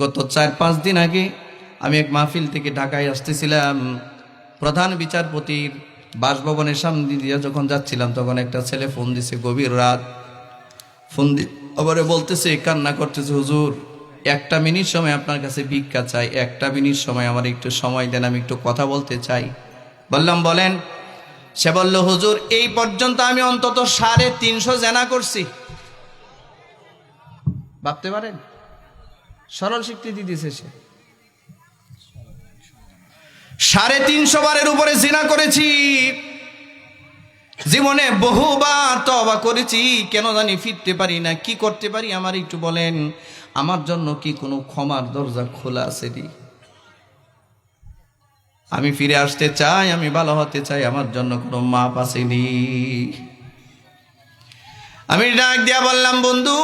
গত 4-5 দিন আগে আমি এক মাহফিল থেকে ঢাকায় আসতেছিলাম। প্রধান বিচারপতির বাসভবনের সামনে দিয়ে যখন যাচ্ছিলাম তখন একটা ছেলে ফোন দিছে, গভীর রাত ফোন দি আবার বলতেছে, কান্না করতেছে, হুজুর 1 মিনিট সময় আপনার কাছে ভিক্ষা চাই, 1 মিনিট সময় আমার একটু সময় দেন, আমি একটু কথা বলতে চাই। বললাম বলেন। সে বলল, হুজুর এই পর্যন্ত আমি অন্তত 350 জেনা করছি। ভাবতে পারেন, সরল স্বীকৃতি দিতেছে সে। 350 বারের উপরে জিনা করেছি, জীবনে বহুবার তওবা করেছি, কেন জানি ফিরতে পারি না। কি করতে পারি আমার একটু বলেন। আমার জন্য কি কোনো ক্ষমার দরজা খোলা আছে? আমি ফিরে আসতে চাই, আমি ভালো হতে চাই, আমার জন্য কোনো মাপ আসেনি। আমি ডাক দিয়া বললাম, বন্ধু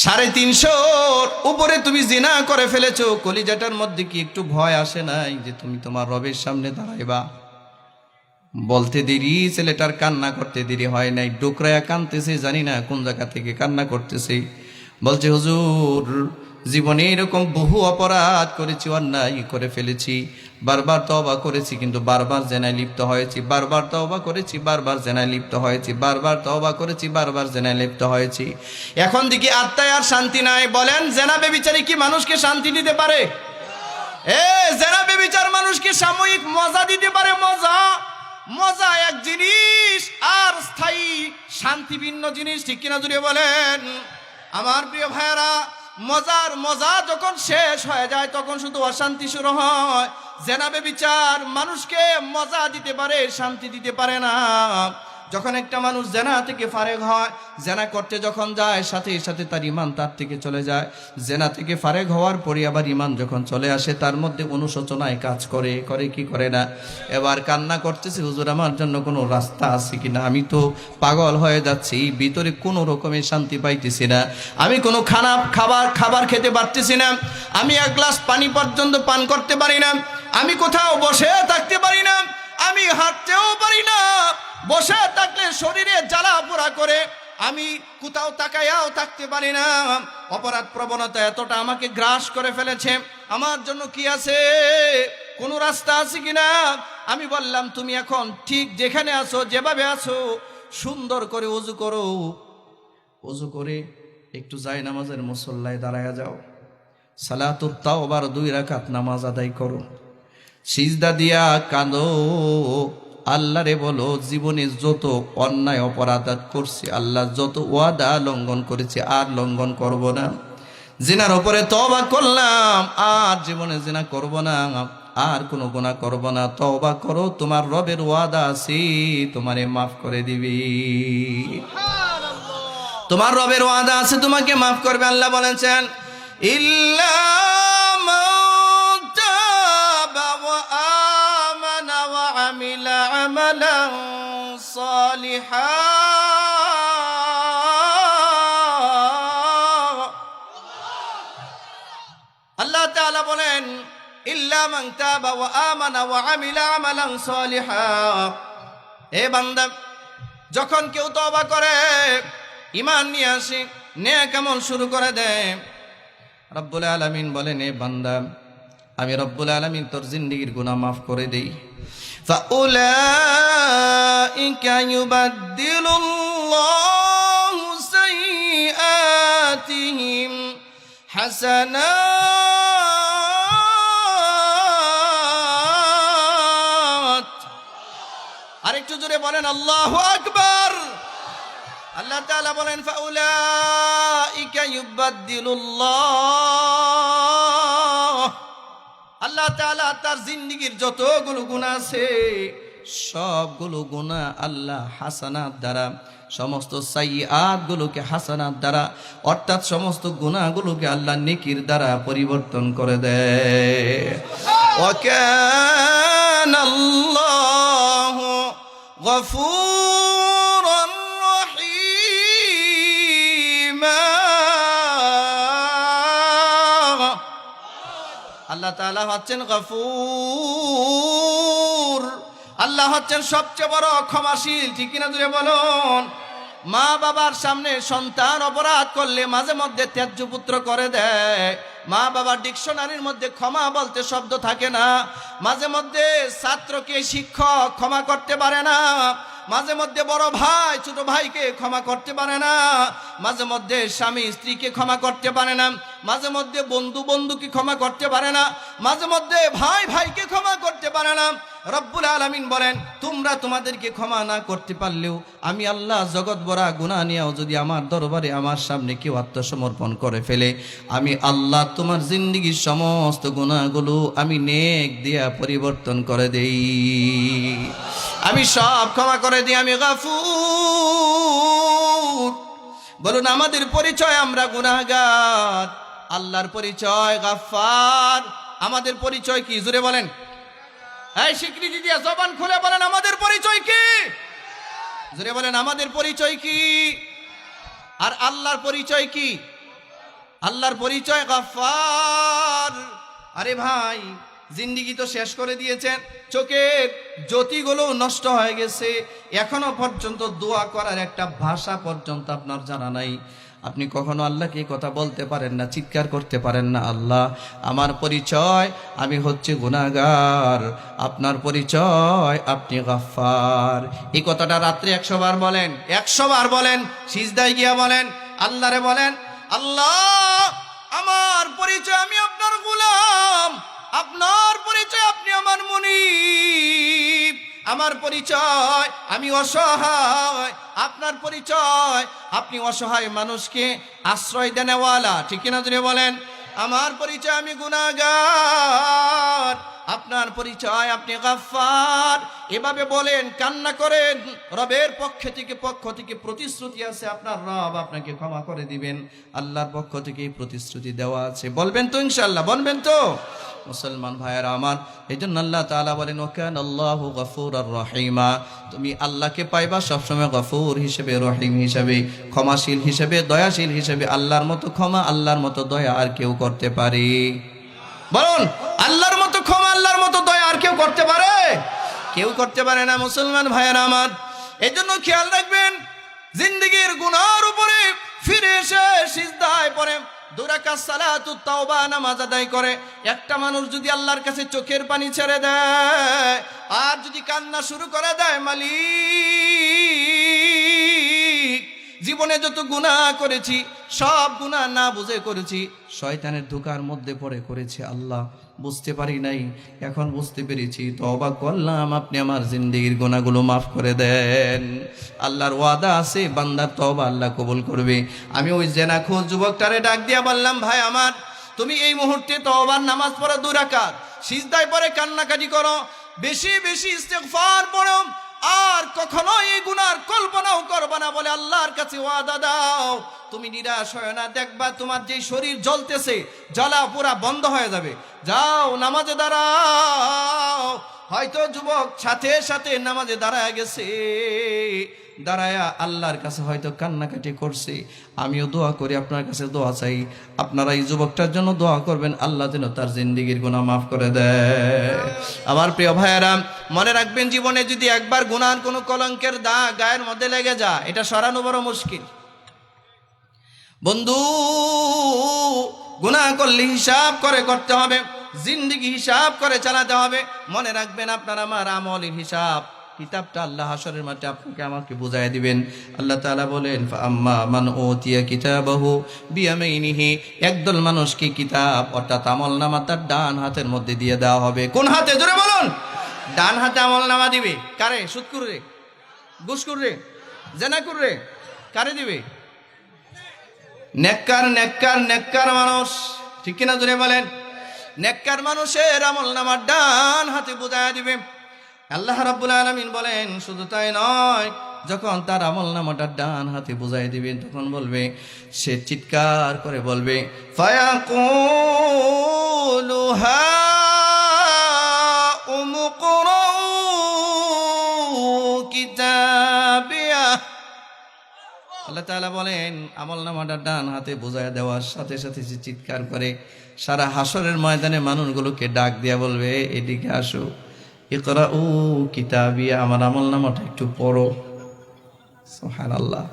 350 উপরে তুমি জিনা করে ফেলেছো, কলিজাটার মধ্যে কি একটু ভয় আসে নাই যে তুমি তোমার রবের সামনে দাঁড়াইবা? বলতে দেরি, ছেলেটার কান্না করতে দেরি হয় নাই, ডোকরায়া কানতেছে, জানি না কোন জায়গা থেকে কান্না করতেছে। বলছে, হুজুর জীবনে এরকম বহু অপরাধ করেছি, অন্যায় করে ফেলেছি, বারবার তওবা করেছি কিন্তু বারবার জেনায় লিপ্ত হয়েছি, বারবার তওবা করেছি, বারবার জেনায় লিপ্ত হয়েছি, বারবার তওবা করেছি, বারবার জেনায় লিপ্ত হয়েছি। এখন দেখি আত্মায় আর শান্তি নাই। বলেন, জেনা বেবিচারি কি মানুষকে শান্তি দিতে পারে? জেনা বেবিচার মানুষকে সাময়িক মজা দিতে পারে। মজা মজা এক জিনিস, আর স্থায়ী শান্তি ভিন্ন জিনিস। ঠিক কিনা জুড়ে বলেন আমার প্রিয় ভাইয়েরা। মজা যখন শেষ হয়ে যায় তখন শুধু অশান্তি শুরু হয়। জেনা বেবিচার মানুষকে মজা দিতে পারে, শান্তি দিতে পারে না। যখন একটা মানুষ জেনা থেকে ফারেগ হয়, জেনা করতে যখন যায় সাথে সাথে তার ঈমান তার থেকে চলে যায়। জেনা থেকে ফারেগ হওয়ার পরে আবার ঈমান যখন চলে আসে তার মধ্যে অনুশোচনায় কাজ করে কি করে না। এবার কান্না করতেছে, হুজুর আমার জন্য কোনো রাস্তা আছে কিনা? আমি তো পাগল হয়ে যাচ্ছি, ভিতরে কোনো রকমের শান্তি পাইতেছি না, আমি কোনো খাবার খেতে পারতেছি না, আমি 1 গ্লাস পানি পর্যন্ত পান করতে পারি না, আমি কোথাও বসে থাকতে পারি না, আমি হাঁটতেও পারি না, বসে থাকলে শরীরে জ্বালা পোড়া করে, আমি কোথাও তাকায়াও থাকতে পারি না। অপরাধ প্রবণতা এতটা আমাকে গ্রাস করে ফেলেছে, আমার জন্য কি আছে? কোনো রাস্তা আছে কিনা? আমি বললাম, তুমি এখন ঠিক যেখানে আছো, যেভাবে আছো, সুন্দর করে ওযু করো, ওযু করে একটু জায়নামাজের মুসল্লায় দাঁড়ায়া যাও, সালাতুত তাওবার 2 রাকাত নামাজ আদায় করো, সিজদা দিয়া কাঁদো, আল্লাহরে বলো জীবনে যত অন্যায় অপরাধ করছি, আল্লাহ যত ওয়াদা লঙ্ঘন করেছে আর লঙ্ঘন করব না। জিনার উপরে তওবা করলাম, আর জীবনে জিনা করব না, আর কোনো গুনাহ করব না। তওবা করো, তোমার রবের ওয়াদা আছে তোমারে মাফ করে দিবি। তোমার রবের ওয়াদা আছে তোমাকে মাফ করবে। আল্লাহ বলেছেন, ইল্লা আল্লাহ তাআলা বলেন, ইল্লা মান তাবা ওয়া আমানা ওয়া আমিলা আমালান সালিহা। হে বান্দা, যখন কেউ তওবা করে, ঈমান নিয়ে আসে, নেক আমল শুরু করে দেয়, রব্বুল আলামিন বলেন, হে বান্দা আমি রব্বুল আলামিন তোর জিন্দেগীর গুনাহ মাফ করে দেই। ফাউলাইকা ইউবাদদিলুল্লাহু সাইয়্যাতিহিম হাসানাত। আরেকটু জোরে বলেন আল্লাহু আকবার। আল্লাহ তাআলা বলেন, ফাউলাইকা ইউবাদদিলুল্লাহ, আল্লাহ তাআলা তার জিন্দেগীর যতগুলো গুনাহ আছে সবগুলো গুনাহ আল্লাহ হাসানাত দ্বারা, সমস্ত সাইয়্যাত গুলোকে হাসানাত দ্বারা, অর্থাৎ সমস্ত গুনাহগুলোকে আল্লাহ নেকির দ্বারা পরিবর্তন করে দেয়। ওয়া কানাল্লাহু গফুরান রহিমা। আল্লাহ তাআলা হচ্ছেন গফুর, আল্লাহ হচ্ছেন সবচেয়ে বড় ক্ষমাশীল। ঠিক কিনা জুড়ে বলুন। মা বাবার সামনে সন্তান অপরাধ করলে মাঝে মধ্যে ত্যায্য পুত্র করে দেয়। মা বাবার ডিকশনারির মধ্যে ক্ষমা বলতে শব্দ থাকে না। মাঝে মধ্যে ছাত্রকে শিক্ষক ক্ষমা করতে পারে না। মাঝে মধ্যে বড় ভাই ছোট ভাইকে ক্ষমা করতে পারে না। মাঝে মধ্যে স্বামী স্ত্রীকে ক্ষমা করতে পারে না। মাঝে মধ্যে বন্ধু বন্ধুকে ক্ষমা করতে পারে না। মাঝে মধ্যে ভাই ভাইকে ক্ষমা করতে পারে না। রব্বুল আলামিন বলেন, তোমরা তোমাদেরকে ক্ষমা না করতে পারলেও আমি আল্লাহ জগৎ ভরা গুনাহ নিয়েও যদি আমার দরবারে আমার সামনে কেউ আত্মসমর্পণ করে ফেলে, আমি আল্লাহ তোমার জিন্দেগীর সমস্ত গুনাহগুলো আমি নেক দিয়া পরিবর্তন করে দেই। আমি সব ক্ষমা করে দিই, আমি গাফুর। বলুন, আমাদের পরিচয় আমরা গুনাহগার, আল্লাহর পরিচয় গাফফার। আমাদের পরিচয় কি? জোরে বলেন, এই স্বীকৃতি দিয়ে জবান খুলে বলেন, আমাদের পরিচয় কি? জোরে বলেন, আমাদের পরিচয় কি? আর আল্লাহর পরিচয় কি? আল্লাহর পরিচয় গাফফার। আরে ভাই, জিন্দেগি তো শেষ করে দিয়েছেন, চোখের জ্যোতিগুলো নষ্ট হয়ে গেছে, এখনো পর্যন্ত দোয়া করার একটা ভাষা পর্যন্ত আপনার জানা নাই। আপনি কখনো আল্লাহকে কথা বলতে পারেন না, চিৎকার করতে পারেন না, আল্লাহ আমার পরিচয় আমি হচ্ছে গুনাহগার, আপনার পরিচয় আপনি গাফফার। এই কথাটা রাত্রে 100 বার বলেন, 100 বার বলেন, সিজদায় গিয়া বলেন, আল্লাহরে বলেন, আল্লাহ আমার পরিচয় আমি আপনার গোলাম, আপনার পরিচয় আপনি আমার মুনিব, আমার পরিচয় আমি অসহায়, আপনার পরিচয় আপনি অসহায় মানুষকে আশ্রয় দেনেওয়ালা, ঠিক কিনা জুড়ে বলেন। আমার পরিচয় আমি গুনাহগার, আপনার পরিচয় আপনি গাফফার। এভাবে বলেন, কান্না করেন। রবের পক্ষ থেকে প্রতিশ্রুতি আছে, আপনার রব আপনাকে ক্ষমা করে দিবেন। আল্লাহর পক্ষ থেকে প্রতিশ্রুতি দেওয়া আছে। বলবেন তো ইনশাআল্লাহ? বলবেন তো? মুসলমান ভাইয়েরা আমার, এই জন্য আল্লাহ তাআলা বলেন, ওয়াকান আল্লাহু গফুরার রহিমা। তুমি আল্লাহকে পাইবা সবসময় গফুর হিসেবে, রহিম হিসেবে, ক্ষমাশীল হিসেবে, দয়াশীল হিসেবে। আল্লাহর মতো ক্ষমা, আল্লাহর মতো দয়া আর কেউ করতে পারে? বলুন, আল্লাহর মতো ক্ষমা, আল্লাহর মতো দয়া আর কেউ করতে পারে? কেউ করতে পারে না। মুসলমান ভাইয়েরা আমার, এই জন্য খেয়াল রাখবেন, জিন্দেগীর গুনার উপরে ফিরে এসে সিজদায় পড়ে 2 রাকাত সালাতুত তাওবা নামাজ আদায় করে একটা মানুষ যদি আল্লাহর কাছে চোখের পানি ছেড়ে দেয় আর যদি কান্না শুরু করে দেয়, মালিক জীবনে যত গুনাহ করেছি সব গুনাহ না বুঝে করেছি, শয়তানের ধোঁকার মধ্যে পড়ে করেছি, আল্লাহ বুঝতে পারি নাই, এখন বুঝতে পেরেছি, তওবা করলাম, আপনি আমার জিন্দেগীর গুনাহগুলো মাফ করে দেন। আল্লাহর ওয়াদা আছে, বান্দার তওবা আল্লাহ কবুল করবে। আমি ওই জেনাখোর যুবকটারে ডাক দিয়া বললাম, ভাই আমার, তুমি এই মুহূর্তে তওবার নামাজ পড়ো 2 রাকাত, সিজদায় পড়ে কান্নাকাটি করো, বেশি বেশি ইস্তেগফার পড়ো, আর কখনো এই গুনার কল্পনাও করবা না বলে আল্লাহর কাছে ওয়াদা দাও। তুমি নিরাশ হয় না, দেখবা তোমার যে শরীর জ্বলতেছে জ্বলা পুরা বন্ধ হয়ে যাবে। যাও নামাজে দাঁড়াও। হয়তো যুবক সাথে সাথে নামাজে দাঁড়ায় গেছে, দাঁড়ায়া আল্লাহর কাছে হয়তো কান্নাকাটি করছে। আমিও দোয়া করি, আপনার কাছে দোয়া চাই, আপনারা এই যুবকটার জন্য দোয়া করবেন, আল্লাহ যেন তার জিন্দেগীর গুনাহ মাফ করে দেয়। আমার প্রিয় ভাইয়েরা, মনে রাখবেন, জীবনে যদি একবার গুনার কোনো কলঙ্কের দাগ গায়ের মধ্যে লেগে যায়, এটা সরানো বড় মুশকিল। বন্ধু, গুনাহ করলে হিসাব করে করতে হবে, জিন্দেগি হিসাব করে চালাতে হবে। মনে রাখবেন, আপনার আমার আমলের হিসাব কিতাবটা আল্লাহ হাশরের মাঠে আপনাকে আমাকে বুঝাই দিবেন। আল্লাহ তাআলা বলেন, ফাআম্মা মান উতিয়া কিতাবাহু বিয়ামিনিহি, একদল মানুষকে কিতাব অর্থাৎ আমলনামা তার ডান হাতের মধ্যে দিয়ে দেওয়া হবে। কোন হাতে? জোরে বলুন। ডান হাতে আমলনামা দিবে। কারে? সুদখোর রে, ঘুষখোর রে, জেনাখোর রে, কারে দিবে? নেককার নেককার নেককার মানুষ, ঠিক কিনা জোরে বলেন। নেককার মানুষের আমলনামা ডান হাতে বুঝাই দিবে। আল্লাহ রাব্বুল আলামিন বলেন, শুধু তাই নয়, যখন তার আমলনামাটা ডান হাতে বুঝাই দিবেন তখন বলবে, সে চিৎকার করে বলবে, ফায়াকুলু হা উমকুরু কিতাবিয়া। আল্লাহ তাআলা বলেন, আমলনামাটা ডান হাতে বুঝাই দেওয়ার সাথে সাথে সে চিৎকার করে সারা হাসরের ময়দানে মানুষগুলোকে ডাক দিয়া বলবে, এদিকে আসো, ইকরাউ কিতাবিয়া, আমার আমলনামাটা একটু পড়ো। সুবহানাল্লাহ।